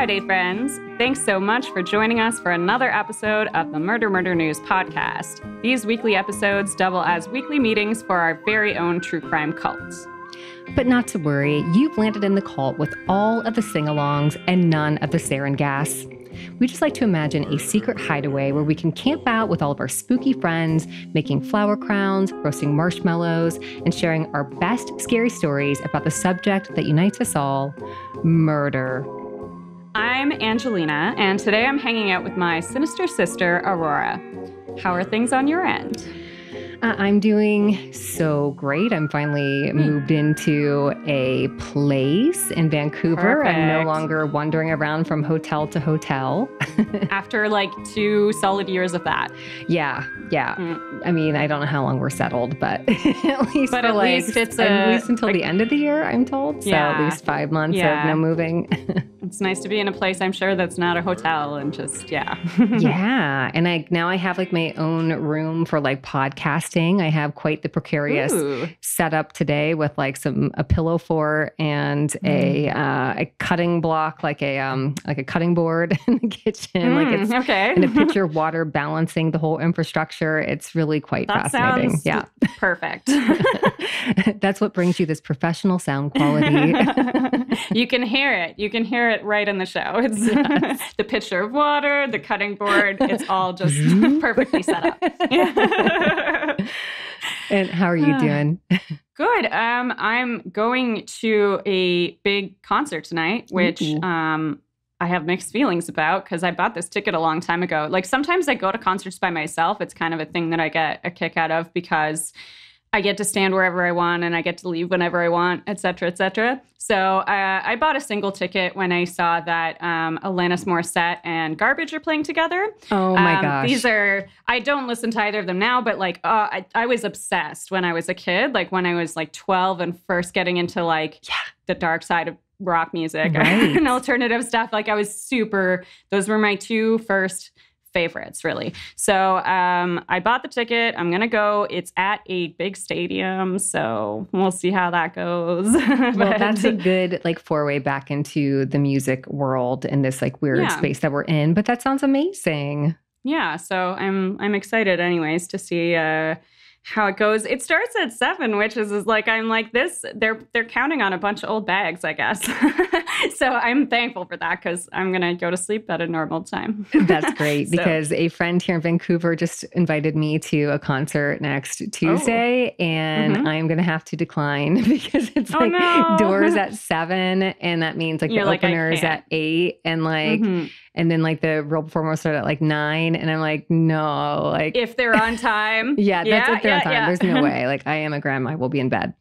Friday, friends. Thanks so much for joining us for another episode of the MurderMurder.news podcast. These weekly episodes double as weekly meetings for our very own true crime cults. But not to worry, you've landed in the cult with all of the sing-alongs and none of the sarin gas. We just like to imagine a secret hideaway where we can camp out with all of our spooky friends, making flower crowns, roasting marshmallows, and sharing our best scary stories about the subject that unites us all, murder. I'm Angelina, and today I'm hanging out with my sinister sister, Aurora. How are things on your end? I'm doing so great. I'm finally moved into a place in Vancouver. Perfect. I'm no longer wandering around from hotel to hotel. After like 2 solid years of that. Yeah. I mean, I don't know how long we're settled, but at least it's at least until the end of the year, I'm told. So at least 5 months of no moving. It's nice to be in a place, I'm sure, that's not a hotel and just, Yeah. And now I have like my own room for like podcasting. I have quite the precarious setup today with like a pillow fort and a cutting block, like a cutting board in the kitchen. And a pitcher of water balancing the whole infrastructure. It's really quite fascinating. Yeah. Perfect. That's what brings you this professional sound quality. You can hear it. You can hear it right in the show. It's the pitcher of water, the cutting board. It's all just perfectly set up. And how are you doing? Good. I'm going to a big concert tonight, which I have mixed feelings about because I bought this ticket a long time ago. Like sometimes I go to concerts by myself. It's kind of a thing that I get a kick out of because I get to stand wherever I want and I get to leave whenever I want, et cetera, et cetera. So I bought a single ticket when I saw that Alanis Morissette and Garbage are playing together. Oh my gosh. I don't listen to either of them now, but like I was obsessed when I was a kid, like when I was like 12 and first getting into like the dark side of rock music and alternative stuff. Like those were my 2 first favorites, really. So I bought the ticket. I'm going to go. It's at a big stadium, so we'll see how that goes. Well, that's a good like foray back into the music world in this like weird space that we're in. But that sounds amazing. Yeah, so I'm excited anyways to see how it goes. It starts at 7, which is like, I'm like this, they're counting on a bunch of old bags, I guess. So I'm thankful for that because I'm going to go to sleep at a normal time. That's great because a friend here in Vancouver just invited me to a concert next Tuesday and I'm going to have to decline because it's doors at 7 and that means like the opener is at 8 and like, and then like the real performers start at like 9 and I'm like, no, like. If they're on time. That's if they're on time. There's no way. Like I am a grandma, I will be in bed.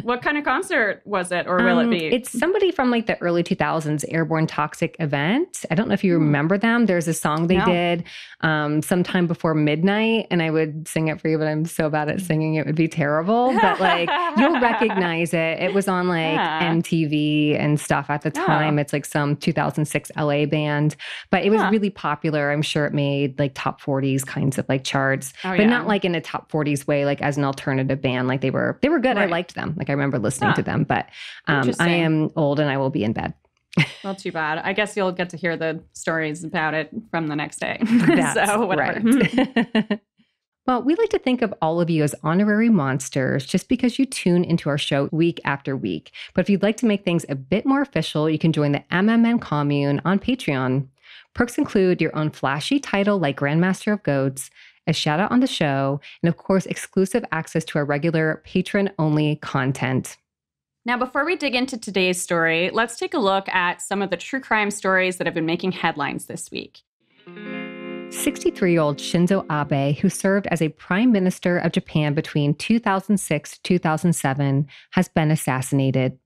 What kind of concert was it or will it be? It's somebody from like the early 2000s Airborne Toxic event. I don't know if you remember them. There's a song they did sometime before midnight and I would sing it for you, but I'm so bad at singing it would be terrible. But like you'll recognize it. It was on like MTV and stuff at the time. It's like some 2006 LA band, but it was really popular. I'm sure it made like top 40s kinds of like charts, but not like in a top 40s way, like as an alternative band. Like they were good. Right. I liked them. Like I remember listening to them, but I am old and I will be in bed. Well, too bad. I guess you'll get to hear the stories about it from the next day. That's so whatever. Right. Well, we like to think of all of you as honorary monsters just because you tune into our show week after week. But if you'd like to make things a bit more official, you can join the MMN commune on Patreon. Perks include your own flashy title like Grandmaster of Goats, a shout out on the show, and of course, exclusive access to our regular patron-only content. Now, before we dig into today's story, let's take a look at some of the true crime stories that have been making headlines this week. 63-year-old Shinzo Abe, who served as a prime minister of Japan between 2006 to 2007, has been assassinated.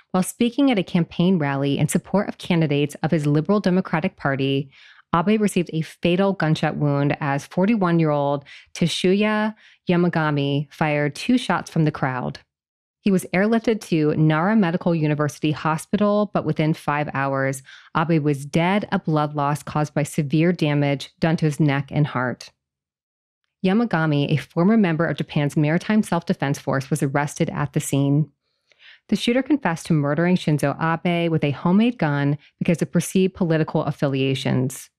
While speaking at a campaign rally in support of candidates of his Liberal Democratic Party, Abe received a fatal gunshot wound as 41-year-old Tetsuya Yamagami fired 2 shots from the crowd. He was airlifted to Nara Medical University Hospital, but within 5 hours, Abe was dead of blood loss caused by severe damage done to his neck and heart. Yamagami, a former member of Japan's Maritime Self-Defense Force, was arrested at the scene. The shooter confessed to murdering Shinzo Abe with a homemade gun because of perceived political affiliations.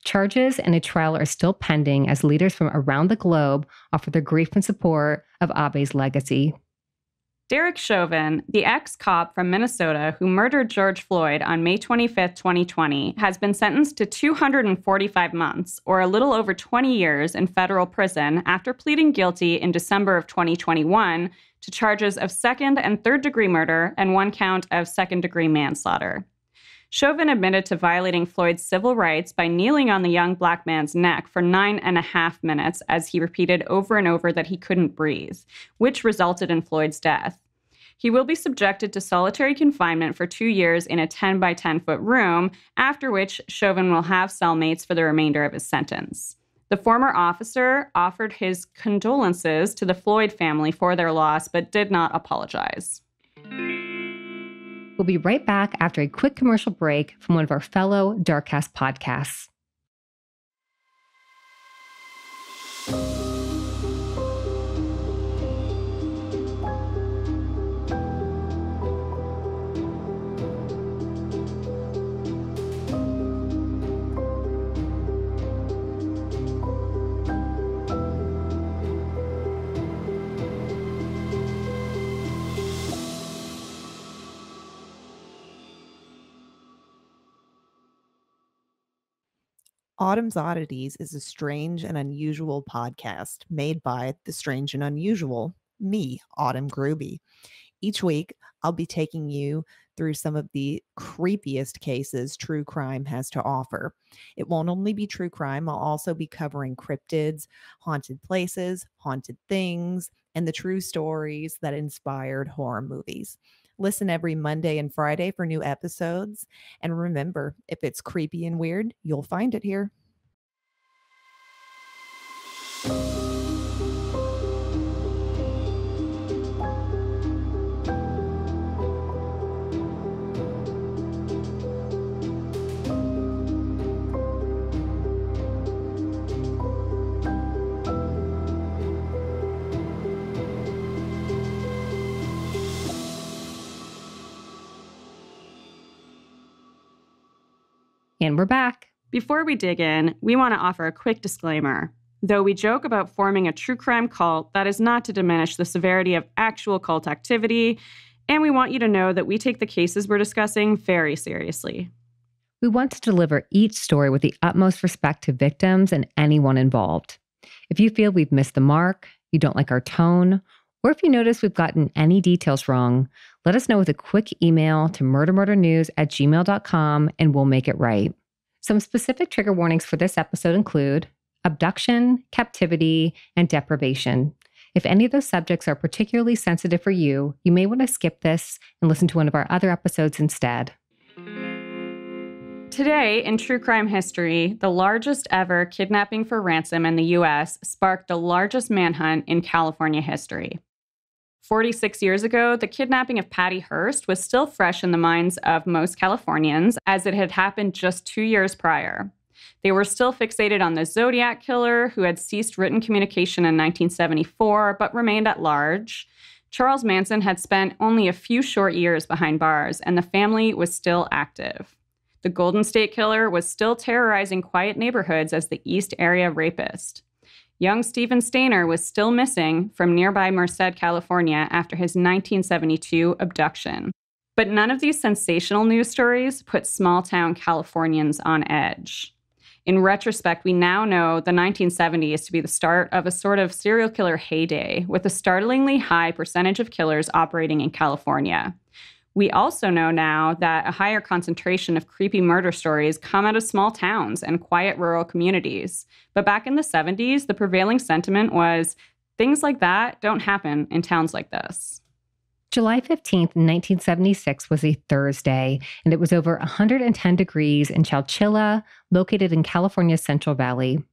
Charges and a trial are still pending as leaders from around the globe offer their grief and support of Abe's legacy. Derek Chauvin, the ex-cop from Minnesota who murdered George Floyd on May 25, 2020, has been sentenced to 245 months, or a little over 20 years, in federal prison after pleading guilty in December of 2021 to charges of second and third-degree murder and one count of second-degree manslaughter. Chauvin admitted to violating Floyd's civil rights by kneeling on the young black man's neck for 9.5 minutes as he repeated over and over that he couldn't breathe, which resulted in Floyd's death. He will be subjected to solitary confinement for 2 years in a 10 by 10-foot room, after which Chauvin will have cellmates for the remainder of his sentence. The former officer offered his condolences to the Floyd family for their loss, but did not apologize. We'll be right back after a quick commercial break from one of our fellow Darkcast podcasts. Autumn's Oddities is a strange and unusual podcast made by the strange and unusual, me, Autumn Gruby. Each week, I'll be taking you through some of the creepiest cases true crime has to offer. It won't only be true crime, I'll also be covering cryptids, haunted places, haunted things, and the true stories that inspired horror movies. Listen every Monday and Friday for new episodes. And remember, if it's creepy and weird, you'll find it here. And we're back. Before we dig in, we want to offer a quick disclaimer. Though we joke about forming a true crime cult, that is not to diminish the severity of actual cult activity, and we want you to know that we take the cases we're discussing very seriously. We want to deliver each story with the utmost respect to victims and anyone involved. If you feel we've missed the mark, you don't like our tone, or if you notice we've gotten any details wrong, let us know with a quick email to murdermurdernews@gmail.com and we'll make it right. Some specific trigger warnings for this episode include abduction, captivity, and deprivation. If any of those subjects are particularly sensitive for you, you may want to skip this and listen to one of our other episodes instead. Today, in true crime history, the largest ever kidnapping for ransom in the U.S. sparked the largest manhunt in California history. 46 years ago, the kidnapping of Patty Hearst was still fresh in the minds of most Californians, as it had happened just 2 years prior. They were still fixated on the Zodiac killer, who had ceased written communication in 1974, but remained at large. Charles Manson had spent only a few short years behind bars, and the family was still active. The Golden State Killer was still terrorizing quiet neighborhoods as the East Area rapist. Young Stephen Stainer was still missing from nearby Merced, California after his 1972 abduction. But none of these sensational news stories put small-town Californians on edge. In retrospect, we now know the 1970s to be the start of a sort of serial killer heyday, with a startlingly high percentage of killers operating in California. We also know now that a higher concentration of creepy murder stories come out of small towns and quiet rural communities. But back in the 70s, the prevailing sentiment was, things like that don't happen in towns like this. July 15th, 1976 was a Thursday, and it was over 110 degrees in Chowchilla, located in California's Central Valley.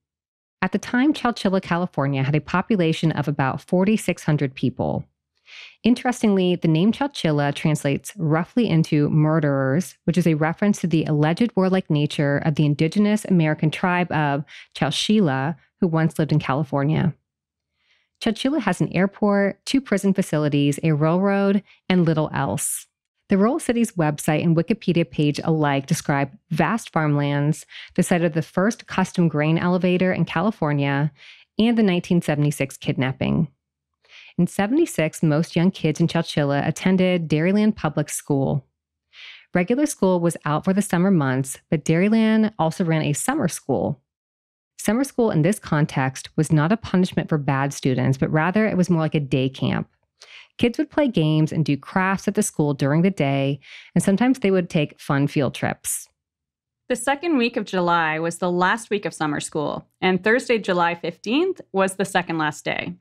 At the time, Chowchilla, California had a population of about 4,600 people. Interestingly, the name Chowchilla translates roughly into murderers, which is a reference to the alleged warlike nature of the indigenous American tribe of Chowchilla, who once lived in California. Chowchilla has an airport, 2 prison facilities, a railroad, and little else. The rural city's website and Wikipedia page alike describe vast farmlands, the site of the first custom grain elevator in California, and the 1976 kidnapping. In 76, most young kids in Chowchilla attended Dairyland Public School. Regular school was out for the summer months, but Dairyland also ran a summer school. Summer school in this context was not a punishment for bad students, but rather it was more like a day camp. Kids would play games and do crafts at the school during the day, and sometimes they would take fun field trips. The second week of July was the last week of summer school, and Thursday, July 15th was the second last day.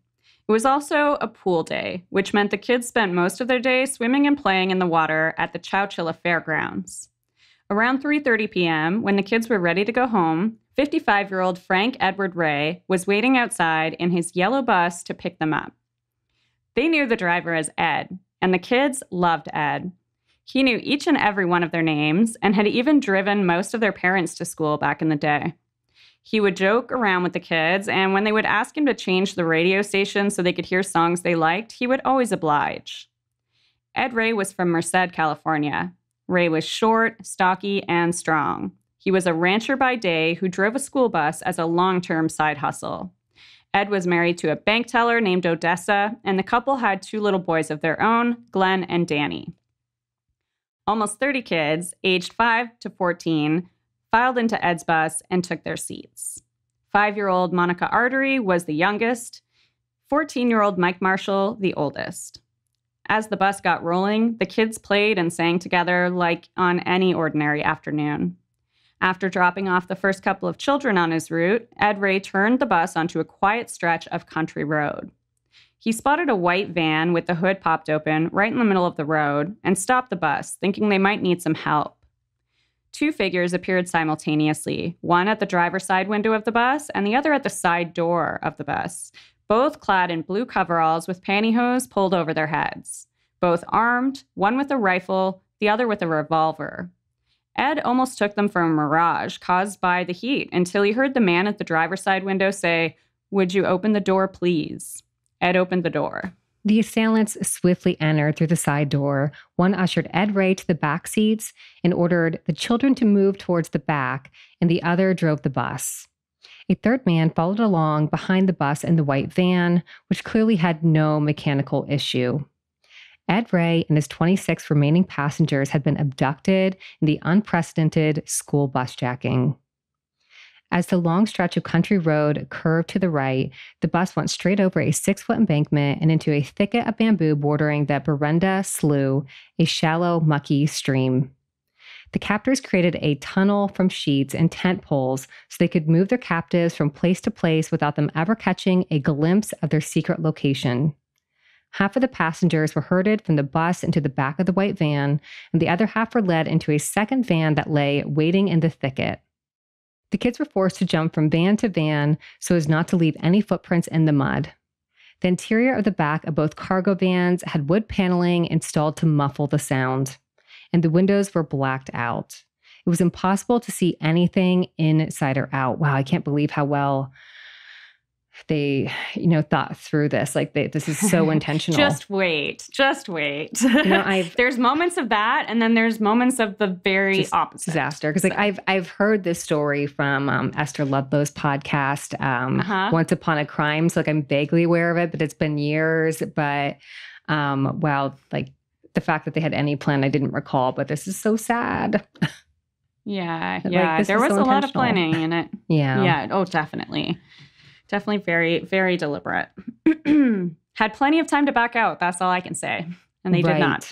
It was also a pool day, which meant the kids spent most of their day swimming and playing in the water at the Chowchilla Fairgrounds. Around 3:30 p.m., when the kids were ready to go home, 55-year-old Frank Edward Ray was waiting outside in his yellow bus to pick them up. They knew the driver as Ed, and the kids loved Ed. He knew each and every one of their names and had even driven most of their parents to school back in the day. He would joke around with the kids, and when they would ask him to change the radio station so they could hear songs they liked, he would always oblige. Ed Ray was from Merced, California. Ray was short, stocky, and strong. He was a rancher by day who drove a school bus as a long-term side hustle. Ed was married to a bank teller named Odessa, and the couple had 2 little boys of their own, Glenn and Danny. Almost 30 kids, aged 5 to 14, filed into Ed's bus and took their seats. 5-year-old Monica Artery was the youngest, 14-year-old Mike Marshall the oldest. As the bus got rolling, the kids played and sang together like on any ordinary afternoon. After dropping off the first couple of children on his route, Ed Ray turned the bus onto a quiet stretch of country road. He spotted a white van with the hood popped open right in the middle of the road and stopped the bus, thinking they might need some help. 2 figures appeared simultaneously, one at the driver's side window of the bus and the other at the side door of the bus, both clad in blue coveralls with pantyhose pulled over their heads. Both armed, one with a rifle, the other with a revolver. Ed almost took them for a mirage caused by the heat until he heard the man at the driver's side window say, "Would you open the door, please?" Ed opened the door. The assailants swiftly entered through the side door. One ushered Ed Ray to the back seats and ordered the children to move towards the back, and the other drove the bus. A third man followed along behind the bus in the white van, which clearly had no mechanical issue. Ed Ray and his 26 remaining passengers had been abducted in the unprecedented school bus jacking. As the long stretch of country road curved to the right, the bus went straight over a 6-foot embankment and into a thicket of bamboo bordering the Berenda Slough, a shallow, mucky stream. The captors created a tunnel from sheets and tent poles so they could move their captives from place to place without them ever catching a glimpse of their secret location. Half of the passengers were herded from the bus into the back of the white van, and the other half were led into a second van that lay waiting in the thicket. The kids were forced to jump from van to van so as not to leave any footprints in the mud. The interior of the back of both cargo vans had wood paneling installed to muffle the sound, and the windows were blacked out. It was impossible to see anything inside or out. Wow, I can't believe how well they, thought through this. This is so intentional. Just wait. There's moments of that, and then there's moments of the very opposite disaster. Because I've heard this story from Esther Ludlow's podcast, Once Upon a Crime. So I'm vaguely aware of it, but it's been years. But the fact that they had any plan, I didn't recall. But this is so sad. Yeah. There was a lot of planning in it. Yeah. Oh, definitely. Definitely very, very deliberate. Had plenty of time to back out. That's all I can say. And they did not.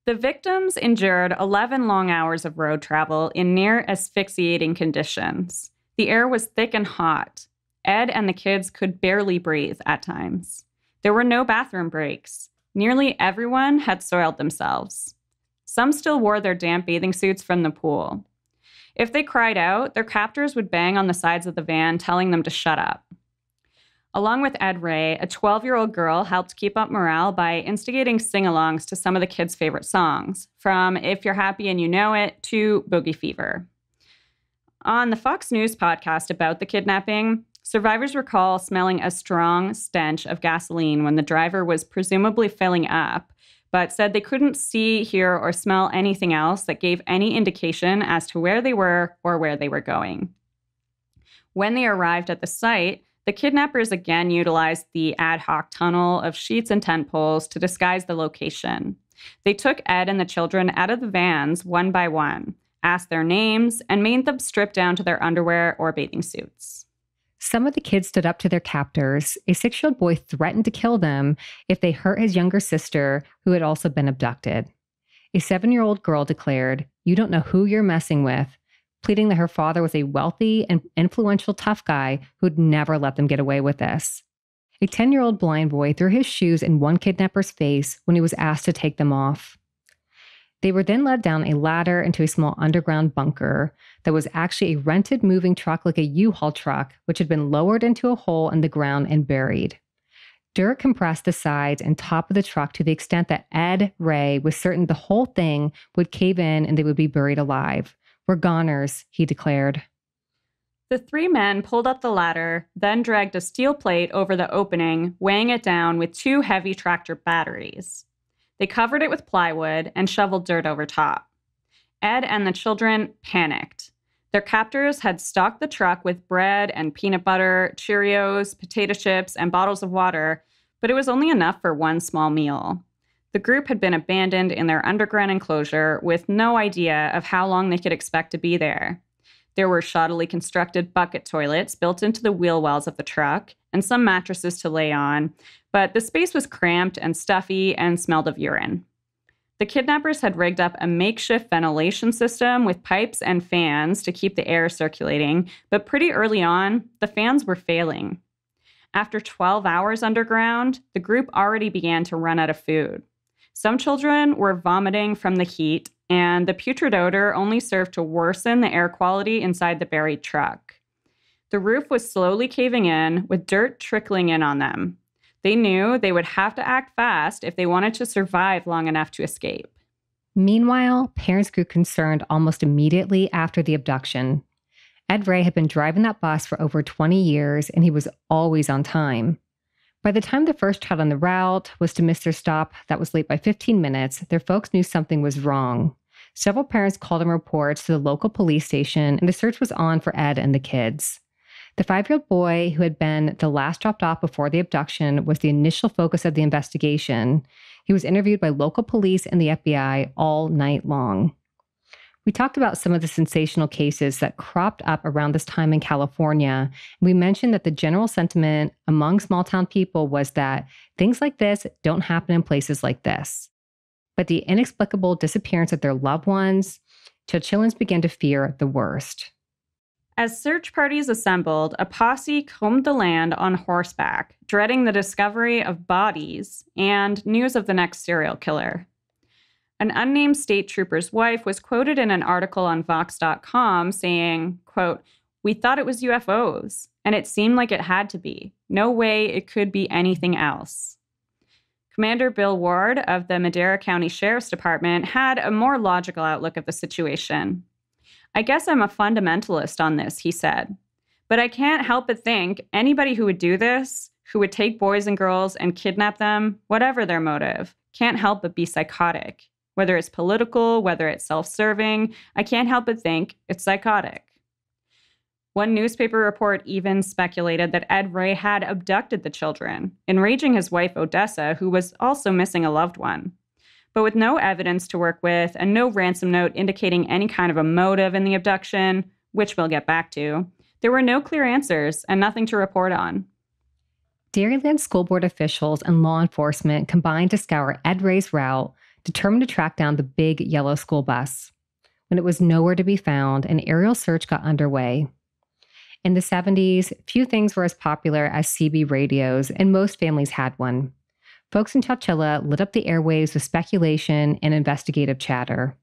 The victims endured 11 long hours of road travel in near asphyxiating conditions. The air was thick and hot. Ed and the kids could barely breathe at times. There were no bathroom breaks. Nearly everyone had soiled themselves. Some still wore their damp bathing suits from the pool. If they cried out, their captors would bang on the sides of the van, telling them to shut up. Along with Ed Ray, a 12-year-old girl helped keep up morale by instigating sing-alongs to some of the kids' favorite songs, from If You're Happy and You Know It to Boogie Fever. On the Fox News podcast about the kidnapping, Survivors recall smelling a strong stench of gasoline when the driver was presumably filling up, but said they couldn't see, hear, or smell anything else that gave any indication as to where they were or where they were going. When they arrived at the site, the kidnappers again utilized the ad hoc tunnel of sheets and tent poles to disguise the location. They took Ed and the children out of the vans one by one, asked their names, and made them strip down to their underwear or bathing suits. Some of the kids stood up to their captors. A 6-year-old boy threatened to kill them if they hurt his younger sister, who had also been abducted. A 7-year-old girl declared, "You don't know who you're messing with," pleading that her father was a wealthy and influential tough guy who'd never let them get away with this. A 10-year-old blind boy threw his shoes in one kidnapper's face when he was asked to take them off. They were then led down a ladder into a small underground bunker that was actually a rented moving truck like a U-Haul truck, which had been lowered into a hole in the ground and buried. Dirt compressed the sides and top of the truck to the extent that Ed Ray was certain the whole thing would cave in and they would be buried alive. "We're goners," he declared. The 3 men pulled up the ladder, then dragged a steel plate over the opening, weighing it down with 2 heavy tractor batteries. They covered it with plywood and shoveled dirt over top. Ed and the children panicked. Their captors had stocked the truck with bread and peanut butter, Cheerios, potato chips, and bottles of water, but it was only enough for one small meal. The group had been abandoned in their underground enclosure with no idea of how long they could expect to be there. There were shoddily constructed bucket toilets built into the wheel wells of the truck and some mattresses to lay on, but the space was cramped and stuffy and smelled of urine. The kidnappers had rigged up a makeshift ventilation system with pipes and fans to keep the air circulating, but pretty early on, the fans were failing. After 12 hours underground, the group already began to run out of food. Some children were vomiting from the heat, and the putrid odor only served to worsen the air quality inside the buried truck. The roof was slowly caving in, with dirt trickling in on them. They knew they would have to act fast if they wanted to survive long enough to escape. Meanwhile, parents grew concerned almost immediately after the abduction. Ed Ray had been driving that bus for over 20 years, and he was always on time. By the time the first child on the route was to miss their stop that was late by 15 minutes, their folks knew something was wrong. Several parents called in reports to the local police station, and the search was on for Ed and the kids. The 5-year-old boy, who had been the last dropped off before the abduction, was the initial focus of the investigation. He was interviewed by local police and the FBI all night long. We talked about some of the sensational cases that cropped up around this time in California. We mentioned that the general sentiment among small-town people was that things like this don't happen in places like this. But the inexplicable disappearance of their loved ones, Chowchillans began to fear the worst. As search parties assembled, a posse combed the land on horseback, dreading the discovery of bodies and news of the next serial killer. An unnamed state trooper's wife was quoted in an article on Vox.com saying, quote, "We thought it was UFOs, and it seemed like it had to be. No way it could be anything else." Commander Bill Ward of the Madera County Sheriff's Department had a more logical outlook of the situation. "I guess I'm a fundamentalist on this," he said. "But I can't help but think anybody who would do this, who would take boys and girls and kidnap them, whatever their motive, can't help but be psychotic. Whether it's political, whether it's self-serving, I can't help but think it's psychotic." One newspaper report even speculated that Ed Ray had abducted the children, enraging his wife Odessa, who was also missing a loved one. But with no evidence to work with and no ransom note indicating any kind of a motive in the abduction, which we'll get back to, there were no clear answers and nothing to report on. Dairyland school board officials and law enforcement combined to scour Ed Ray's route, determined to track down the big yellow school bus. When it was nowhere to be found, an aerial search got underway. In the 70s, few things were as popular as CB radios, and most families had one. Folks in Chowchilla lit up the airwaves with speculation and investigative chatter.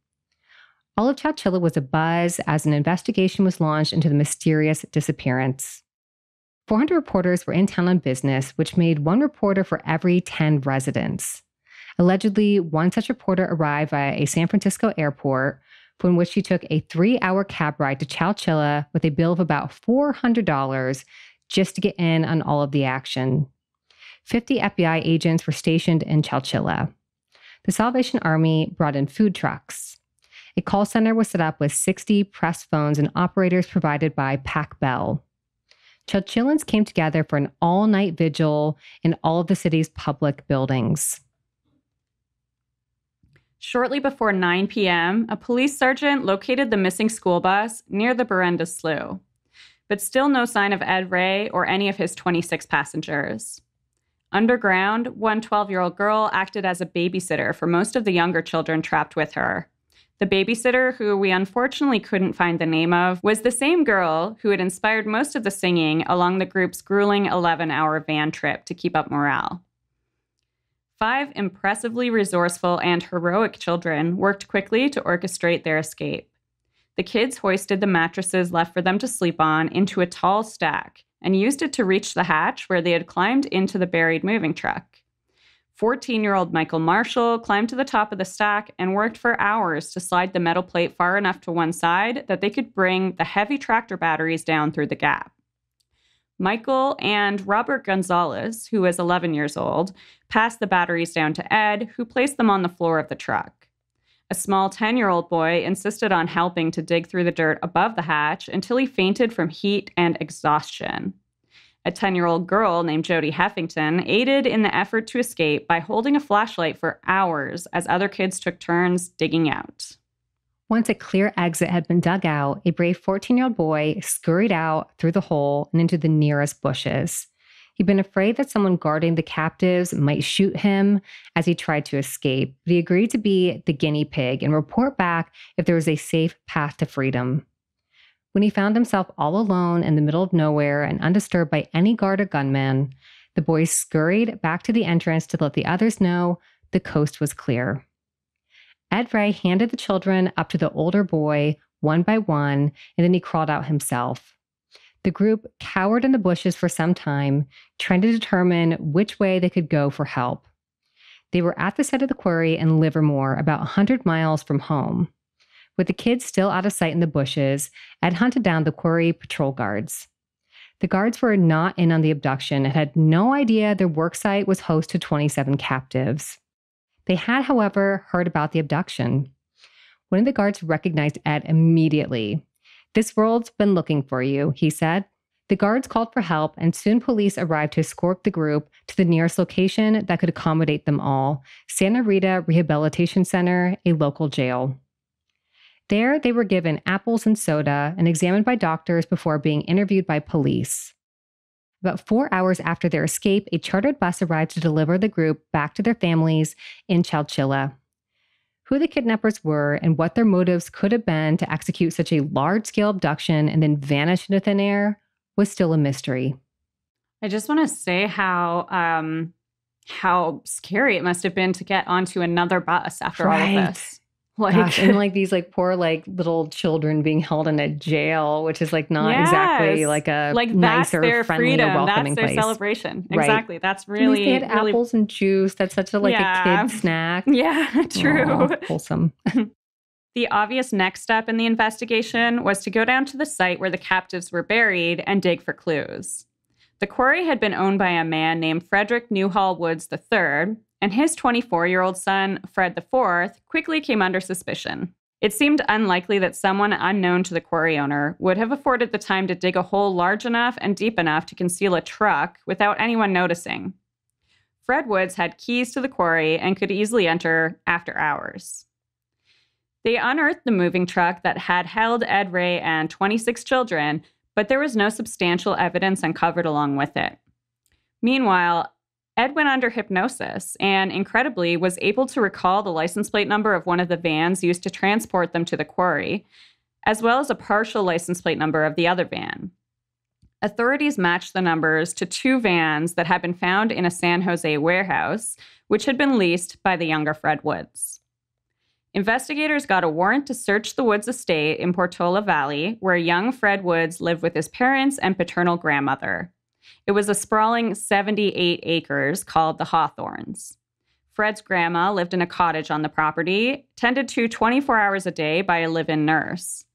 All of Chowchilla was abuzz as an investigation was launched into the mysterious disappearance. 400 reporters were in town on business, which made one reporter for every 10 residents. Allegedly, one such reporter arrived via a San Francisco airport, from which she took a 3-hour cab ride to Chowchilla with a bill of about $400 just to get in on all of the action. 50 FBI agents were stationed in Chowchilla. The Salvation Army brought in food trucks. A call center was set up with 60 press phones and operators provided by Pac Bell. Chowchillans came together for an all-night vigil in all of the city's public buildings. Shortly before 9 p.m., a police sergeant located the missing school bus near the Berenda Slough, but still no sign of Ed Ray or any of his 26 passengers. Underground, one 12-year-old girl acted as a babysitter for most of the younger children trapped with her. The babysitter, who we unfortunately couldn't find the name of, was the same girl who had inspired most of the singing along the group's grueling 11-hour van trip to keep up morale. 5 impressively resourceful and heroic children worked quickly to orchestrate their escape. The kids hoisted the mattresses left for them to sleep on into a tall stack and used it to reach the hatch where they had climbed into the buried moving truck. 14-year-old Michael Marshall climbed to the top of the stack and worked for hours to slide the metal plate far enough to one side that they could bring the heavy tractor batteries down through the gap. Michael and Robert Gonzalez, who was 11 years old, passed the batteries down to Ed, who placed them on the floor of the truck. A small 10-year-old boy insisted on helping to dig through the dirt above the hatch until he fainted from heat and exhaustion. A 10-year-old girl named Jody Heffington aided in the effort to escape by holding a flashlight for hours as other kids took turns digging out. Once a clear exit had been dug out, a brave 14-year-old boy scurried out through the hole and into the nearest bushes. He'd been afraid that someone guarding the captives might shoot him as he tried to escape, but he agreed to be the guinea pig and report back if there was a safe path to freedom. When he found himself all alone in the middle of nowhere and undisturbed by any guard or gunman, the boy scurried back to the entrance to let the others know the coast was clear. Ed Ray handed the children up to the older boy one by one, and then he crawled out himself. The group cowered in the bushes for some time, trying to determine which way they could go for help. They were at the site of the quarry in Livermore, about 100 miles from home. With the kids still out of sight in the bushes, Ed hunted down the quarry patrol guards. The guards were not in on the abduction and had no idea their worksite was host to 27 captives. They had, however, heard about the abduction. One of the guards recognized Ed immediately. "This world's been looking for you," he said. The guards called for help, and soon police arrived to escort the group to the nearest location that could accommodate them all, Santa Rita Rehabilitation Center, a local jail. There, they were given apples and soda and examined by doctors before being interviewed by police. About 4 hours after their escape, a chartered bus arrived to deliver the group back to their families in Chowchilla. Who the kidnappers were and what their motives could have been to execute such a large-scale abduction and then vanish into thin air was still a mystery. I just want to say how scary it must have been to get onto another bus after all of this. Gosh, and these poor little children being held in a jail, which is not exactly a nicer, friendlier, welcoming place. That's their celebration. Right. Exactly. That's really, they had really... apples and juice. That's such a kid snack. Yeah, true. Aww, wholesome. The obvious next step in the investigation was to go down to the site where the captives were buried and dig for clues. The quarry had been owned by a man named Frederick Newhall Woods III, and his 24-year-old son, Fred IV, quickly came under suspicion. It seemed unlikely that someone unknown to the quarry owner would have afforded the time to dig a hole large enough and deep enough to conceal a truck without anyone noticing. Fred Woods had keys to the quarry and could easily enter after hours. They unearthed the moving truck that had held Ed Ray and 26 children, but there was no substantial evidence uncovered along with it. Meanwhile, Ed went under hypnosis and, incredibly, was able to recall the license plate number of one of the vans used to transport them to the quarry, as well as a partial license plate number of the other van. Authorities matched the numbers to 2 vans that had been found in a San Jose warehouse, which had been leased by the younger Fred Woods. Investigators got a warrant to search the Woods estate in Portola Valley, where young Fred Woods lived with his parents and paternal grandmother. It was a sprawling 78 acres called the Hawthorns. Fred's grandma lived in a cottage on the property, tended to 24 hours a day by a live-in nurse.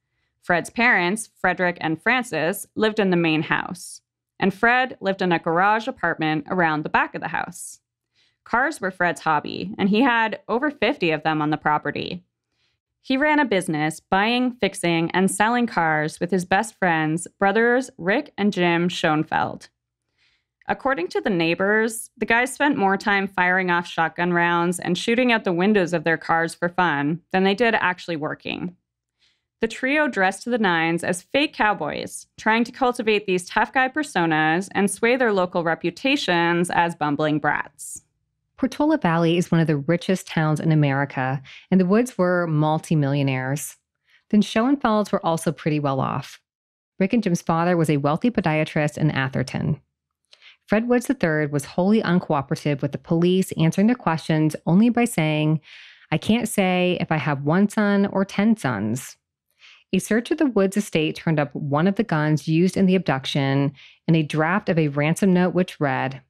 Fred's parents, Frederick and Frances, lived in the main house. and Fred lived in a garage apartment around the back of the house. Cars were Fred's hobby, and he had over 50 of them on the property. He ran a business buying, fixing, and selling cars with his best friends, brothers Rick and Jim Schoenfeld. According to the neighbors, the guys spent more time firing off shotgun rounds and shooting out the windows of their cars for fun than they did actually working. The trio dressed to the nines as fake cowboys, trying to cultivate these tough guy personas and sway their local reputations as bumbling brats. Portola Valley is one of the richest towns in America, and the Woods were multimillionaires. The Schoenfelds were also pretty well off. Rick and Jim's father was a wealthy podiatrist in Atherton. Fred Woods III was wholly uncooperative with the police, answering their questions only by saying, "I can't say if I have one son or 10 sons." A search of the Woods estate turned up one of the guns used in the abduction and a draft of a ransom note which read,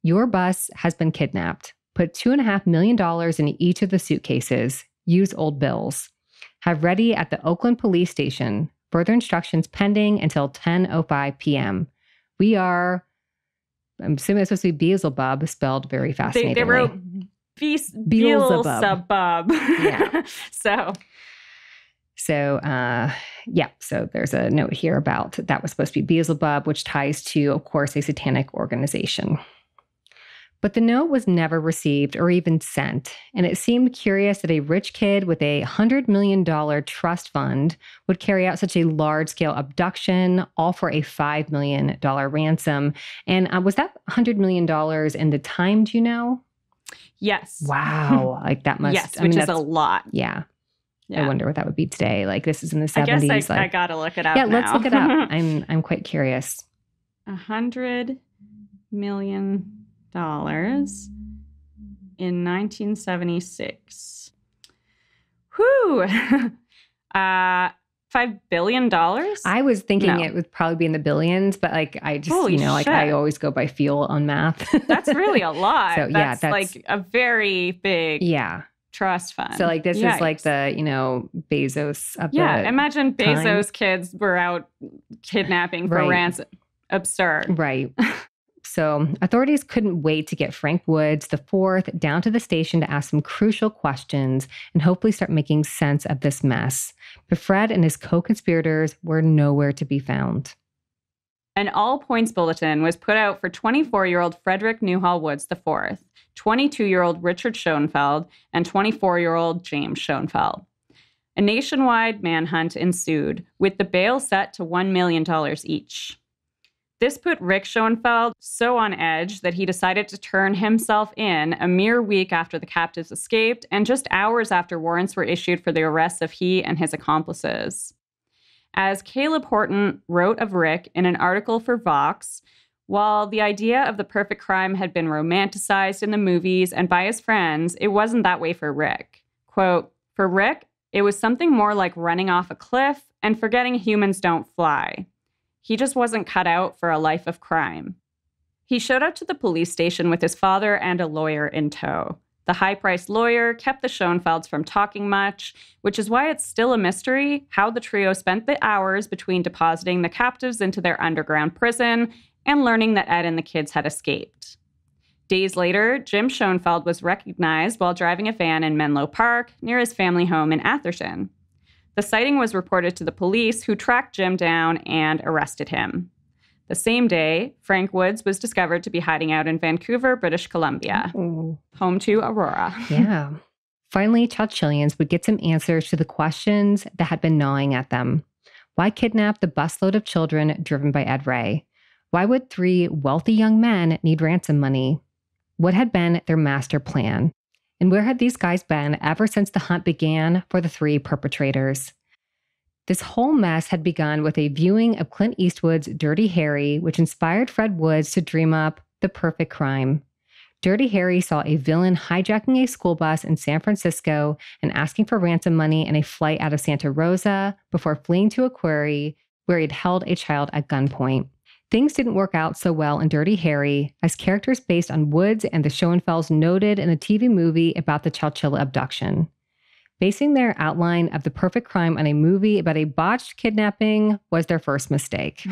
"Your bus has been kidnapped. Put $2.5 million in each of the suitcases. Use old bills. Have ready at the Oakland Police Station. Further instructions pending until 10:05 p.m. We are..." I'm assuming it's supposed to be Beelzebub, spelled very fascinatingly. They wrote Beelzebub. Yeah. So there's a note here about that was supposed to be Beelzebub, which ties to, of course, a satanic organization. But the note was never received or even sent, and it seemed curious that a rich kid with a $100 million trust fund would carry out such a large-scale abduction, all for a $5 million ransom. And was that $100 million in the time, do you know? Yes. Wow. Like that must... Yes, which is a lot. Yeah. I wonder what that would be today. Like this is in the 70s. I guess I gotta look it up. Yeah, now. Let's look it up. I'm quite curious. $100 million in 1976. Whew. $5 billion? I was thinking it would probably be in the billions, but like I just, Holy shit. I always go by feel on math. That's really a lot. So that's like a very big trust fund. So like this is like the, Bezos of the imagine Bezos time. Kids were out kidnapping for ransom. Absurd. Right. So authorities couldn't wait to get Frank Woods IV down to the station to ask some crucial questions and hopefully start making sense of this mess. But Fred and his co-conspirators were nowhere to be found. An all-points bulletin was put out for 24-year-old Frederick Newhall Woods IV, 22-year-old Richard Schoenfeld, and 24-year-old James Schoenfeld. A nationwide manhunt ensued, with the bail set to $1 million each. This put Rick Schoenfeld so on edge that he decided to turn himself in a mere week after the captives escaped and just hours after warrants were issued for the arrest of he and his accomplices. As Caleb Horton wrote of Rick in an article for Vox, while the idea of the perfect crime had been romanticized in the movies and by his friends, it wasn't that way for Rick. Quote, "For Rick, it was something more like running off a cliff and forgetting humans don't fly. He just wasn't cut out for a life of crime." He showed up to the police station with his father and a lawyer in tow. The high-priced lawyer kept the Schoenfelds from talking much, which is why it's still a mystery how the trio spent the hours between depositing the captives into their underground prison and learning that Ed and the kids had escaped. Days later, Jim Schoenfeld was recognized while driving a van in Menlo Park near his family home in Atherton. The sighting was reported to the police, who tracked Jim down and arrested him. The same day, Frank Woods was discovered to be hiding out in Vancouver, British Columbia, home to Aurora. Yeah. Finally, Chowchillians would get some answers to the questions that had been gnawing at them. Why kidnap the busload of children driven by Ed Ray? Why would 3 wealthy young men need ransom money? What had been their master plan? And where had these guys been ever since the hunt began for the 3 perpetrators? This whole mess had begun with a viewing of Clint Eastwood's Dirty Harry, which inspired Fred Woods to dream up the perfect crime. Dirty Harry saw a villain hijacking a school bus in San Francisco and asking for ransom money and a flight out of Santa Rosa before fleeing to a quarry where he'd held a child at gunpoint. Things didn't work out so well in Dirty Harry, as characters based on Woods and the Schoenfelds noted in the TV movie about the Chowchilla abduction. Basing their outline of the perfect crime on a movie about a botched kidnapping was their first mistake.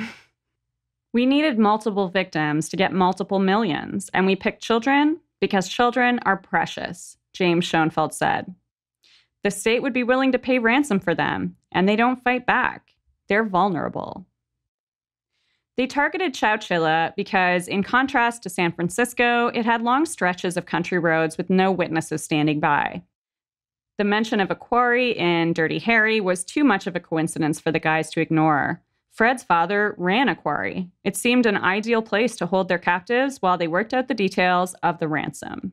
We needed multiple victims to get multiple millions, and we picked children because children are precious, James Schoenfeld said. The state would be willing to pay ransom for them, and they don't fight back. They're vulnerable. They targeted Chowchilla because, in contrast to San Francisco, it had long stretches of country roads with no witnesses standing by. The mention of a quarry in Dirty Harry was too much of a coincidence for the guys to ignore. Fred's father ran a quarry. It seemed an ideal place to hold their captives while they worked out the details of the ransom.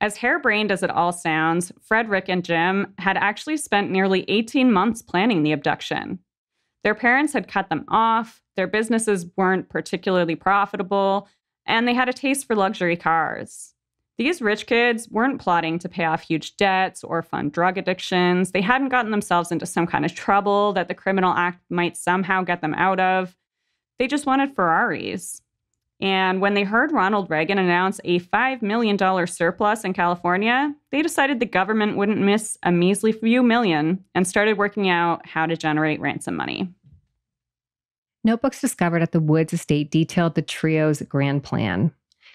As harebrained as it all sounds, Fred, Rick, and Jim had actually spent nearly 18 months planning the abduction. Their parents had cut them off, their businesses weren't particularly profitable, and they had a taste for luxury cars. These rich kids weren't plotting to pay off huge debts or fund drug addictions. They hadn't gotten themselves into some kind of trouble that the criminal act might somehow get them out of. They just wanted Ferraris. And when they heard Ronald Reagan announce a $5 million surplus in California, they decided the government wouldn't miss a measly few million and started working out how to generate ransom money. Notebooks discovered at the Woods estate detailed the trio's grand plan.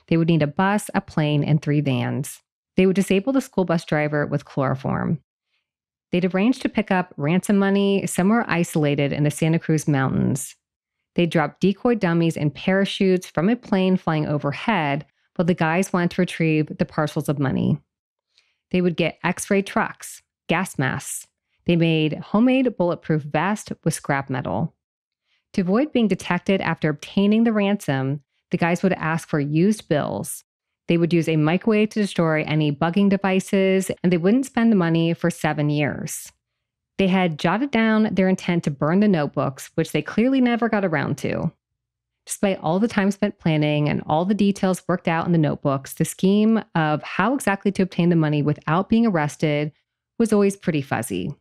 They would need a bus, a plane, and 3 vans. They would disable the school bus driver with chloroform. They'd arranged to pick up ransom money somewhere isolated in the Santa Cruz Mountains. They'd drop decoy dummies and parachutes from a plane flying overhead while the guys went to retrieve the parcels of money. They would get X-ray trucks, gas masks. They made homemade bulletproof vests with scrap metal. To avoid being detected after obtaining the ransom, the guys would ask for used bills. They would use a microwave to destroy any bugging devices, and they wouldn't spend the money for 7 years. They had jotted down their intent to burn the notebooks, which they clearly never got around to. Despite all the time spent planning and all the details worked out in the notebooks, the scheme of how exactly to obtain the money without being arrested was always pretty fuzzy.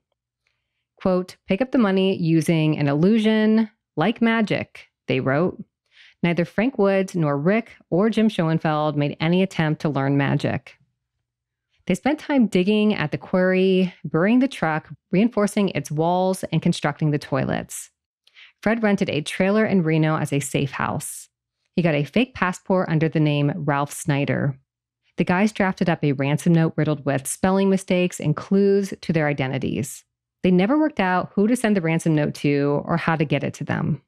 Quote, pick up the money using an illusion like magic, they wrote. Neither Frank Woods nor Rick or Jim Schoenfeld made any attempt to learn magic. They spent time digging at the quarry, burying the truck, reinforcing its walls, and constructing the toilets. Fred rented a trailer in Reno as a safe house. He got a fake passport under the name Ralph Snyder. The guys drafted up a ransom note riddled with spelling mistakes and clues to their identities. They never worked out who to send the ransom note to or how to get it to them.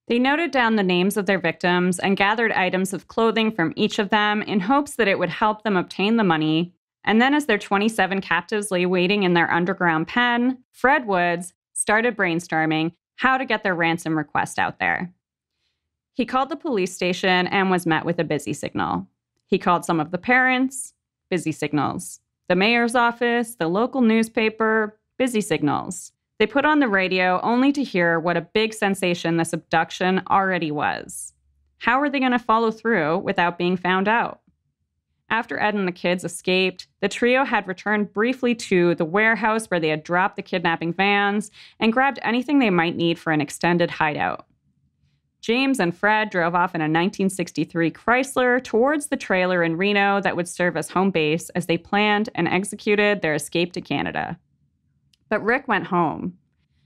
They noted down the names of their victims and gathered items of clothing from each of them in hopes that it would help them obtain the money. And then as their 27 captives lay waiting in their underground pen, Fred Woods started brainstorming how to get their ransom request out there. He called the police station and was met with a busy signal. He called some of the parents, busy signals. The mayor's office, the local newspaper, busy signals. They put on the radio only to hear what a big sensation this abduction already was. How were they going to follow through without being found out? After Ed and the kids escaped, the trio had returned briefly to the warehouse where they had dropped the kidnapping vans and grabbed anything they might need for an extended hideout. James and Fred drove off in a 1963 Chrysler towards the trailer in Reno that would serve as home base as they planned and executed their escape to Canada. But Rick went home.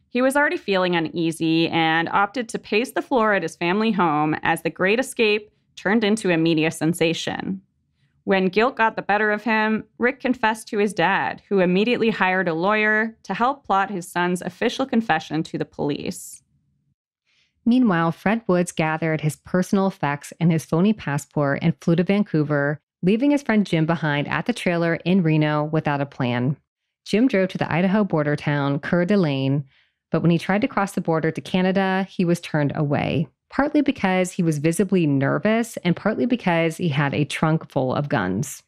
He was already feeling uneasy and opted to pace the floor at his family home as the Great Escape turned into a media sensation. When guilt got the better of him, Rick confessed to his dad, who immediately hired a lawyer to help plot his son's official confession to the police. Meanwhile, Fred Woods gathered his personal effects and his phony passport and flew to Vancouver, leaving his friend Jim behind at the trailer in Reno without a plan. Jim drove to the Idaho border town, Coeur d'Alene, but when he tried to cross the border to Canada, he was turned away, partly because he was visibly nervous and partly because he had a trunk full of guns.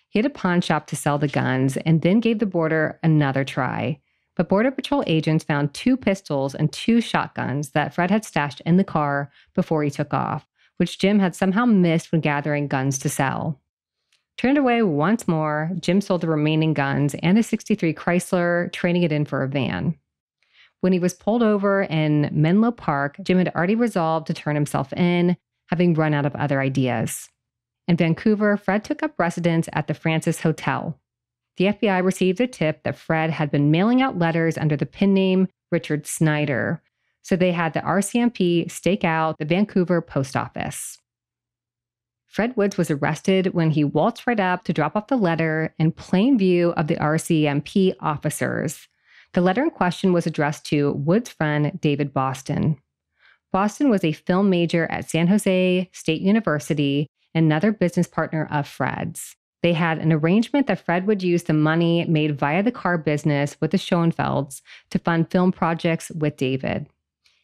He had a pawn shop to sell the guns and then gave the border another try, but Border Patrol agents found 2 pistols and 2 shotguns that Fred had stashed in the car before he took off, which Jim had somehow missed when gathering guns to sell. Turned away once more, Jim sold the remaining guns and the 63 Chrysler, trading it in for a van. When he was pulled over in Menlo Park, Jim had already resolved to turn himself in, having run out of other ideas. In Vancouver, Fred took up residence at the Francis Hotel. The FBI received a tip that Fred had been mailing out letters under the pen name Richard Snyder, So they had the RCMP stake out the Vancouver post office. Fred Woods was arrested when he waltzed right up to drop off the letter in plain view of the RCMP officers. The letter in question was addressed to Woods' friend, David Boston. Boston was a film major at San Jose State University and another business partner of Fred's. They had an arrangement that Fred would use the money made via the car business with the Schoenfelds to fund film projects with David.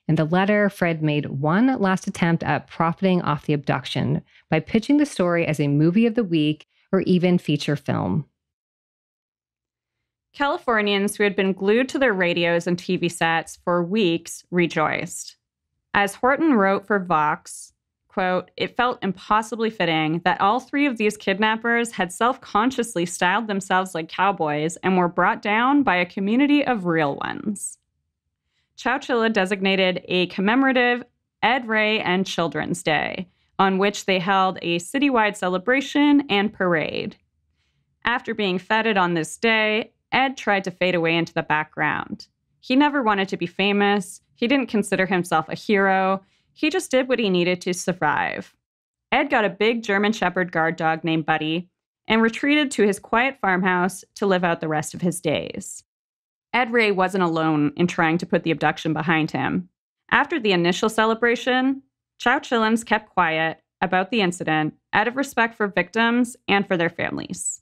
In the letter, Fred made one last attempt at profiting off the abduction by pitching the story as a movie of the week or even feature film. Californians who had been glued to their radios and TV sets for weeks rejoiced. As Horton wrote for Vox, quote, "It felt impossibly fitting that all three of these kidnappers had self-consciously styled themselves like cowboys and were brought down by a community of real ones." Chowchilla designated a commemorative Ed Ray and Children's Day, on which they held a citywide celebration and parade. After being feted on this day, Ed tried to fade away into the background. He never wanted to be famous. He didn't consider himself a hero. He just did what he needed to survive. Ed got a big German Shepherd guard dog named Buddy and retreated to his quiet farmhouse to live out the rest of his days. Ed Ray wasn't alone in trying to put the abduction behind him. After the initial celebration, Chowchillans kept quiet about the incident out of respect for victims and for their families.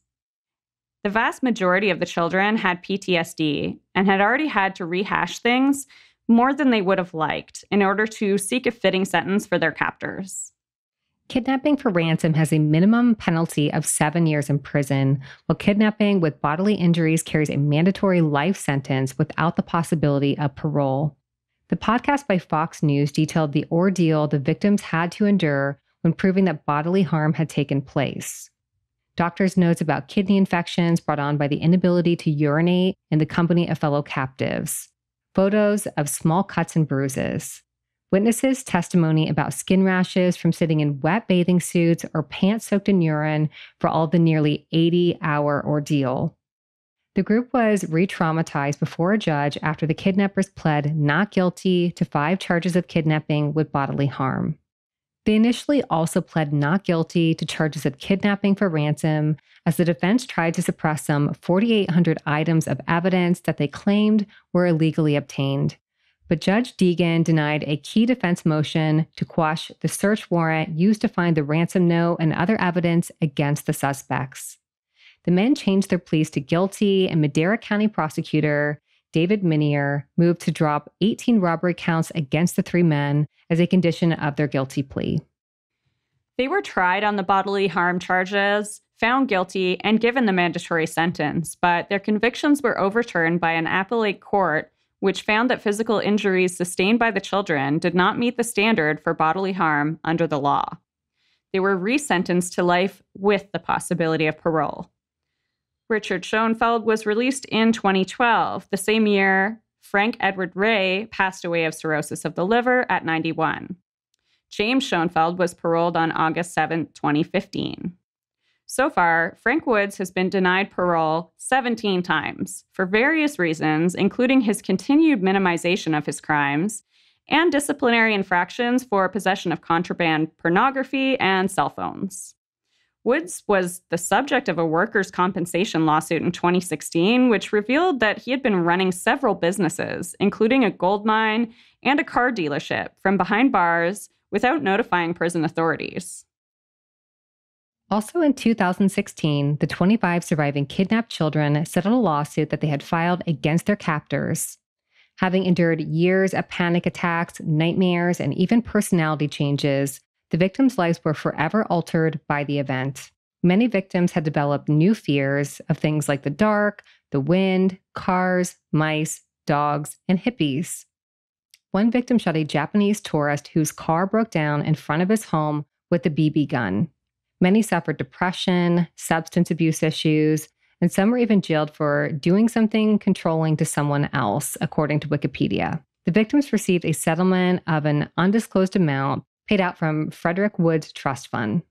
The vast majority of the children had PTSD and had already had to rehash things more than they would have liked in order to seek a fitting sentence for their captors. Kidnapping for ransom has a minimum penalty of 7 years in prison, while kidnapping with bodily injuries carries a mandatory life sentence without the possibility of parole. The podcast by Fox News detailed the ordeal the victims had to endure when proving that bodily harm had taken place. Doctors' notes about kidney infections brought on by the inability to urinate in the company of fellow captives. Photos of small cuts and bruises. Witnesses' testimony about skin rashes from sitting in wet bathing suits or pants soaked in urine for all the nearly 80-hour ordeal. The group was re-traumatized before a judge after the kidnappers pled not guilty to 5 charges of kidnapping with bodily harm. They initially also pled not guilty to charges of kidnapping for ransom, as the defense tried to suppress some 4,800 items of evidence that they claimed were illegally obtained. But Judge Deegan denied a key defense motion to quash the search warrant used to find the ransom note and other evidence against the suspects. The men changed their pleas to guilty, and Madera County prosecutor David Minier moved to drop 18 robbery counts against the 3 men as a condition of their guilty plea. They were tried on the bodily harm charges, found guilty, and given the mandatory sentence, but their convictions were overturned by an appellate court, which found that physical injuries sustained by the children did not meet the standard for bodily harm under the law. They were resentenced to life with the possibility of parole. Richard Schoenfeld was released in 2012, the same year Frank Edward Ray passed away of cirrhosis of the liver at 91. James Schoenfeld was paroled on August 7, 2015. So far, Frank Woods has been denied parole 17 times for various reasons, including his continued minimization of his crimes and disciplinary infractions for possession of contraband pornography and cell phones. Woods was the subject of a workers' compensation lawsuit in 2016, which revealed that he had been running several businesses, including a gold mine and a car dealership, from behind bars without notifying prison authorities. Also in 2016, the 25 surviving kidnapped children settled a lawsuit that they had filed against their captors. Having endured years of panic attacks, nightmares, and even personality changes, the victims' lives were forever altered by the event. Many victims had developed new fears of things like the dark, the wind, cars, mice, dogs, and hippies. One victim shot a Japanese tourist whose car broke down in front of his home with a BB gun. Many suffered depression, substance abuse issues, and some were even jailed for doing something controlling to someone else, according to Wikipedia. The victims received a settlement of an undisclosed amount paid out from Frederick Wood's trust fund.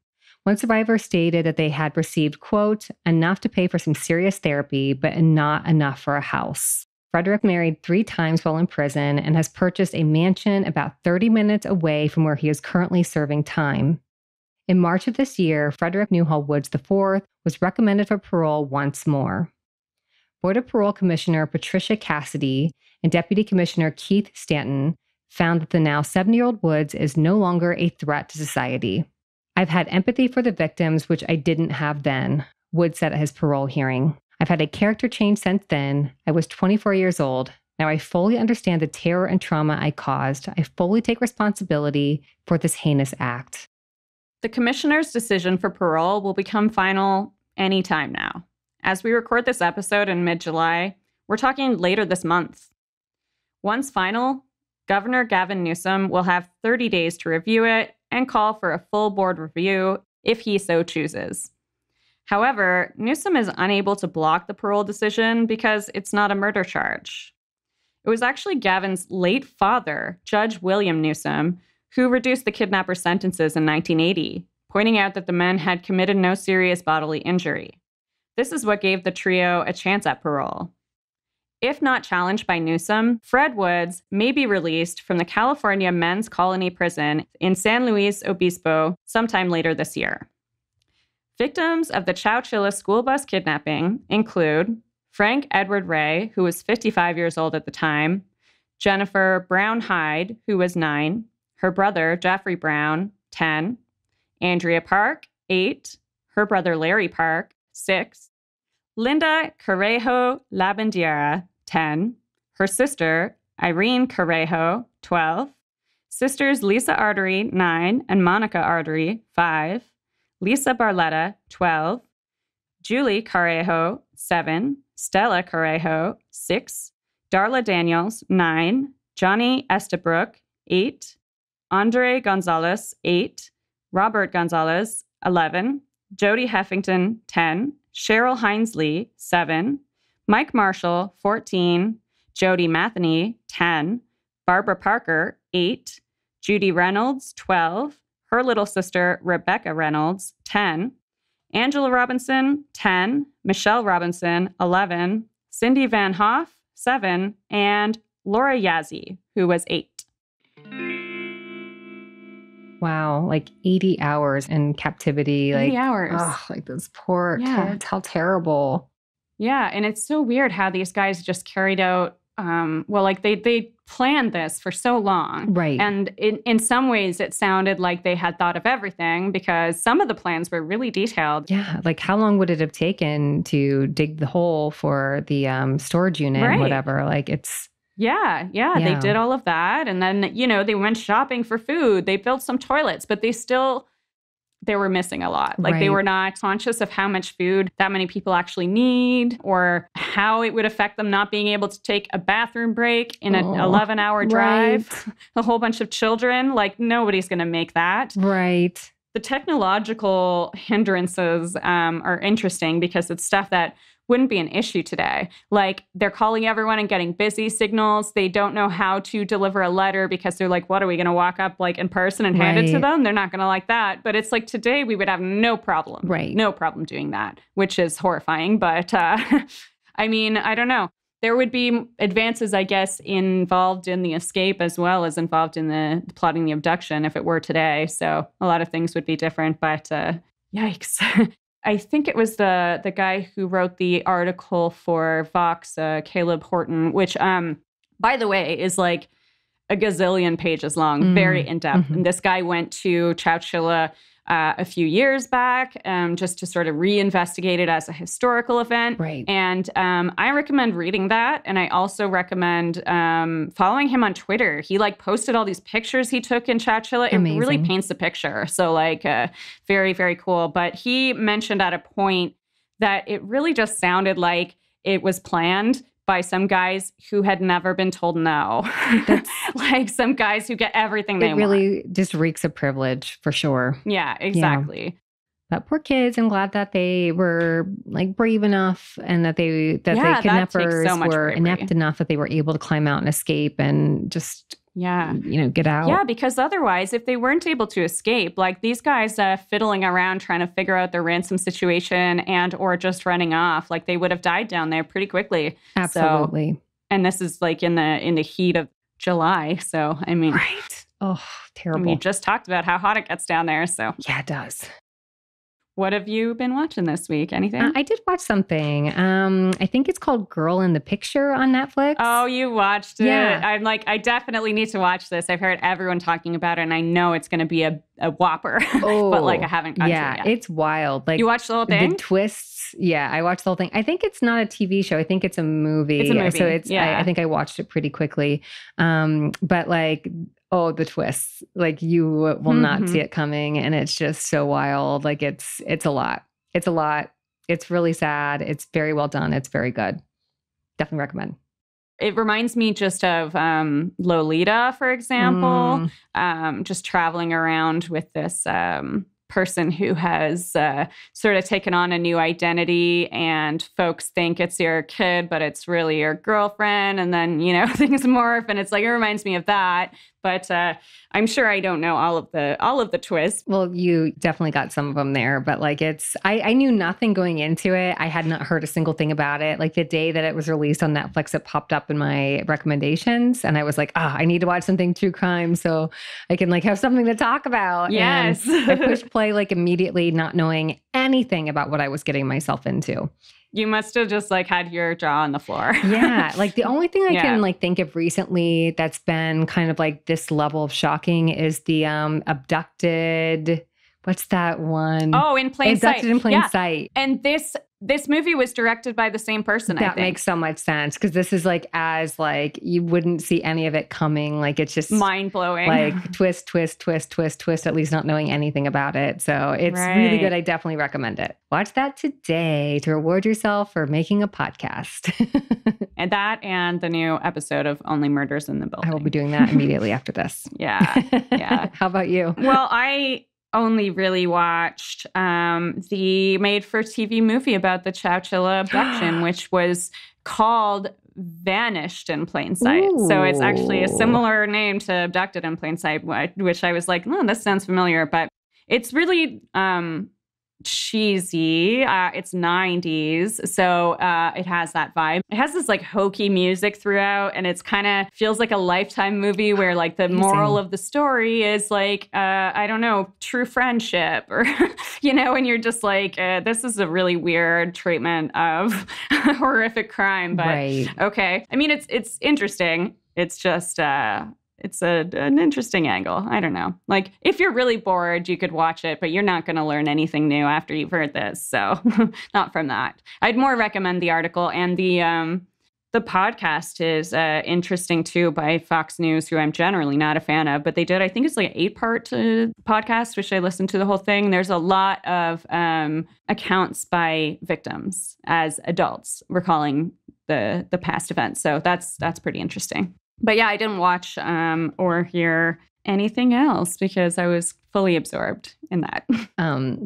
One survivor stated that they had received, quote, enough to pay for some serious therapy, but not enough for a house. Frederick married 3 times while in prison and has purchased a mansion about 30 minutes away from where he is currently serving time. In March of this year, Frederick Newhall Woods IV was recommended for parole once more. Board of Parole Commissioner Patricia Cassidy and Deputy Commissioner Keith Stanton found that the now 70-year-old Woods is no longer a threat to society. I've had empathy for the victims, which I didn't have then, Woods said at his parole hearing. I've had a character change since then. I was 24 years old. Now I fully understand the terror and trauma I caused. I fully take responsibility for this heinous act. The commissioner's decision for parole will become final anytime now. As we record this episode in mid-July, we're talking later this month. Once final, Governor Gavin Newsom will have 30 days to review it and call for a full board review if he so chooses. However, Newsom is unable to block the parole decision because it's not a murder charge. It was actually Gavin's late father, Judge William Newsom, who reduced the kidnapper sentences in 1980, pointing out that the men had committed no serious bodily injury. This is what gave the trio a chance at parole. If not challenged by Newsom, Fred Woods may be released from the California Men's Colony Prison in San Luis Obispo sometime later this year. Victims of the Chowchilla school bus kidnapping include Frank Edward Ray, who was 55 years old at the time, Jennifer Brown Hyde, who was 9, her brother Jeffrey Brown, 10, Andrea Park, 8, her brother Larry Park, 6, Linda Correjo Labandiera, 10, her sister Irene Correjo, 12, sisters Lisa Artery, 9, and Monica Artery, 5, Lisa Barletta, 12, Julie Correjo, 7, Stella Correjo, 6, Darla Daniels, 9, Johnny Estabrook, 8, Andre Gonzalez, 8, Robert Gonzalez, 11, Jody Heffington, 10, Cheryl Hinesley, 7, Mike Marshall, 14, Jody Matheny, 10, Barbara Parker, 8, Judy Reynolds, 12, her little sister, Rebecca Reynolds, 10, Angela Robinson, 10, Michelle Robinson, 11, Cindy Van Hoff, 7, and Laura Yazzie, who was 8. Wow, like 80 hours in captivity. 80 like, hours. Oh, like those poor kids. How terrible. Yeah, and it's so weird how these guys just carried out, they planned this for so long. Right. And in some ways, it sounded like they had thought of everything because some of the plans were really detailed. Yeah, like how long would it have taken to dig the hole for the storage unit and whatever? Like it's... Yeah, they did all of that. And then, they went shopping for food. They built some toilets, but they were missing a lot. Like they were not conscious of how much food that many people actually need or how it would affect them not being able to take a bathroom break in an 11-hour drive. A whole bunch of children. Like nobody's going to make that. Right. The technological hindrances are interesting because it's stuff that wouldn't be an issue today. Like they're calling everyone and getting busy signals. They don't know how to deliver a letter because they're like, what are we going to walk up like in person and hand it to them? They're not going to like that. But it's like today we would have no problem. Right. No problem doing that, which is horrifying. But I mean, I don't know. There would be advances, I guess, involved in the escape as well as involved in the plotting the abduction if it were today. So a lot of things would be different, but yikes. I think it was the guy who wrote the article for Vox, Caleb Horton, which, by the way, is like a gazillion pages long, very in-depth. And this guy went to Chowchilla a few years back just to sort of reinvestigate it as a historical event. Right. And I recommend reading that. And I also recommend following him on Twitter. He like posted all these pictures he took in Chowchilla. It really paints the picture. So like very, very cool. But he mentioned at a point that it really just sounded like it was planned by some guys who had never been told no. Like some guys who get everything they want. It really just reeks of privilege for sure. Yeah, exactly. Yeah. But poor kids, I'm glad that they were like brave enough and that the kidnappers were inept enough that they were able to climb out and escape and just get out. Yeah, because otherwise, if they weren't able to escape, like these guys fiddling around trying to figure out their ransom situation and or just running off, like they would have died down there pretty quickly. Absolutely. So And this is like in the heat of July. So, I mean. Right. Oh, terrible. We just talked about how hot it gets down there. So. Yeah, it does. What have you been watching this week? Anything? I did watch something. I think it's called Girl in the Picture on Netflix. Oh, you watched it. Yeah. I'm like, I definitely need to watch this. I've heard everyone talking about it, and I know it's going to be a whopper. Oh, but like I haven't gotten to it yet. It's wild. Like, you watched the whole thing? The twists. Yeah, I watched the whole thing. I think it's not a TV show. I think it's a movie. It's a movie. So it's, yeah. I think I watched it pretty quickly. But like, oh, the twists, like you will not see it coming. And it's just so wild. Like it's a lot. It's a lot. It's really sad. It's very well done. It's very good. Definitely recommend. It reminds me just of Lolita, for example, just traveling around with this person who has sort of taken on a new identity, and folks think it's your kid, but it's really your girlfriend. And then, you know, things morph, and it's like, it reminds me of that. But I'm sure I don't know all of the twists. Well, you definitely got some of them there, but like I knew nothing going into it. I had not heard a single thing about it. Like the day that it was released on Netflix, it popped up in my recommendations, and I was like, I need to watch something true crime so I can like have something to talk about. Yes. And I pushed play like immediately, not knowing anything about what I was getting myself into. You must have just like had your jaw on the floor. Yeah. Like the only thing I can like think of recently that's been kind of like this level of shocking is the abducted. What's that one? Oh, In Plain Sight. Abducted in Plain Sight. And this movie was directed by the same person, I think. That makes so much sense, because this is like as like you wouldn't see any of it coming. Like it's just mind-blowing. Like twist, twist, twist, twist, twist, at least not knowing anything about it. So it's really good. I definitely recommend it. Watch that today to reward yourself for making a podcast. And that and the new episode of Only Murders in the Building. I will be doing that immediately after this. Yeah. How about you? Well, I only really watched the made-for-TV movie about the Chowchilla abduction, which was called Vanished in Plain Sight. Ooh. So it's actually a similar name to Abducted in Plain Sight, which I was like, this sounds familiar. But it's really cheesy. It's 90s. So it has that vibe. It has this like hokey music throughout, and it's kind of feels like a Lifetime movie where like the moral of the story is like, I don't know, true friendship, or, you know, and you're just like, this is a really weird treatment of horrific crime. But okay. I mean, it's interesting. It's just, it's an interesting angle. I don't know. Like, if you're really bored, you could watch it, but you're not going to learn anything new after you've heard this. So not from that. I'd more recommend the article, and the podcast is interesting too, by Fox News, who I'm generally not a fan of, but they did, I think it's like an 8-part podcast, which I listened to the whole thing. There's a lot of accounts by victims as adults recalling the past events. So that's pretty interesting. But yeah, I didn't watch or hear anything else because I was fully absorbed in that.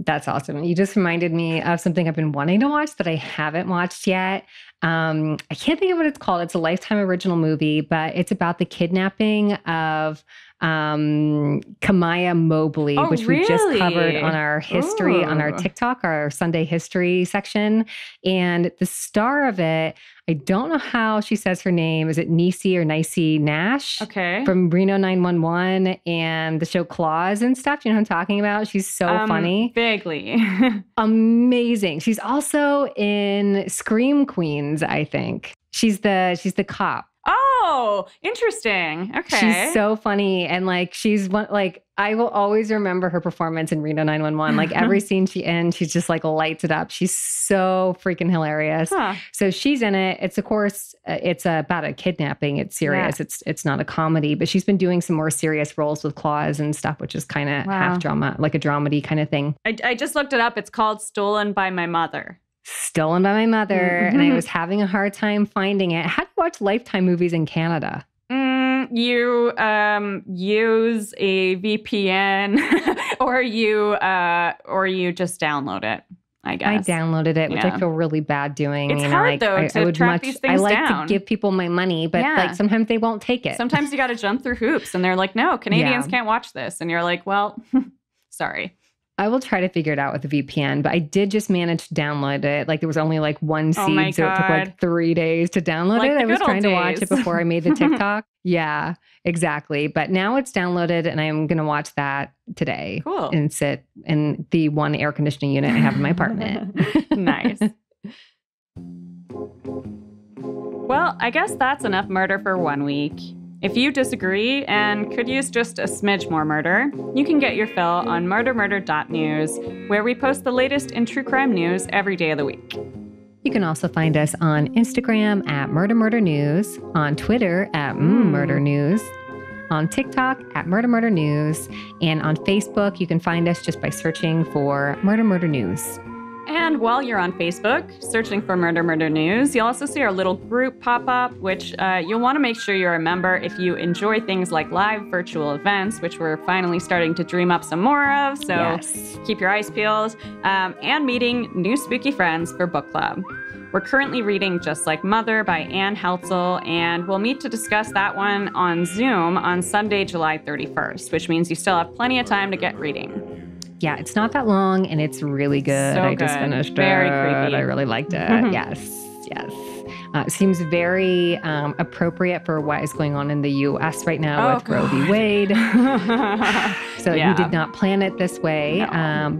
That's awesome. You just reminded me of something I've been wanting to watch that I haven't watched yet. I can't think of what it's called. It's a Lifetime original movie, but it's about the kidnapping of Kamaya Mobley, which we just covered on our history, on our TikTok, our Sunday history section. And the star of it, I don't know how she says her name. Is it Niecy or Nicey Nash? Okay. From Reno 911 and the show Claws and stuff. You know what I'm talking about? She's so funny. Vaguely. Amazing. She's also in Scream Queens, I think. She's the cop. Oh, interesting. Okay. She's so funny. And like, she's one, like, I will always remember her performance in Reno 911. Like every scene she's in, she's just like lights it up. She's so freaking hilarious. Huh. So she's in it. It's, of course, it's about a kidnapping. It's serious. Yeah. It's not a comedy, but she's been doing some more serious roles with Claws and stuff, which is kind of half drama, like a dramedy kind of thing. I just looked it up. It's called Stolen by My Mother. Stolen by My Mother. Mm-hmm. And I was having a hard time finding it. How do you watch Lifetime movies in Canada? You use a VPN or you just download it, I guess. I downloaded it, which I feel really bad doing. It's hard, though, to track these things down. I like to give people my money, but like sometimes they won't take it. Sometimes you got to jump through hoops, and they're like, no, Canadians can't watch this. And you're like, well, sorry. I will try to figure it out with a VPN, but I did just manage to download it. Like there was only like one seed, so it took like 3 days to download it. I was trying to watch it before I made the TikTok. Yeah, exactly. But now it's downloaded and I'm going to watch that today. Cool. And sit in the one air conditioning unit I have in my apartment. Nice. Well, I guess that's enough murder for 1 week. If you disagree and could use just a smidge more murder, you can get your fill on MurderMurder.news, where we post the latest in true crime news every day of the week. You can also find us on Instagram at MurderMurder.news, on Twitter at MurderNews, on TikTok at MurderMurder.news, and on Facebook, you can find us just by searching for MurderMurder.news. And while you're on Facebook, searching for Murder Murder News, you'll also see our little group pop up, which you'll want to make sure you're a member if you enjoy things like live virtual events, which we're finally starting to dream up some more of. So keep your eyes peeled. And meeting new spooky friends for book club. We're currently reading Just Like Mother by Anne Heltzel, and we'll meet to discuss that one on Zoom on Sunday, July 31st, which means you still have plenty of time to get reading. Yeah, it's not that long and it's really good. So I just finished it. Very creepy. I really liked it. Yes. It seems very appropriate for what is going on in the U.S. right now with Roe v. Wade. So we did not plan it this way,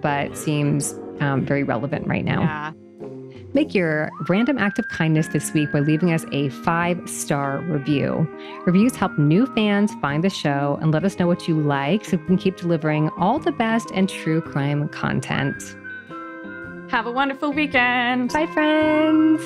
but seems very relevant right now. Yeah. Make your random act of kindness this week by leaving us a 5-star review. Reviews help new fans find the show and let us know what you like so we can keep delivering all the best and true crime content. Have a wonderful weekend. Bye, friends.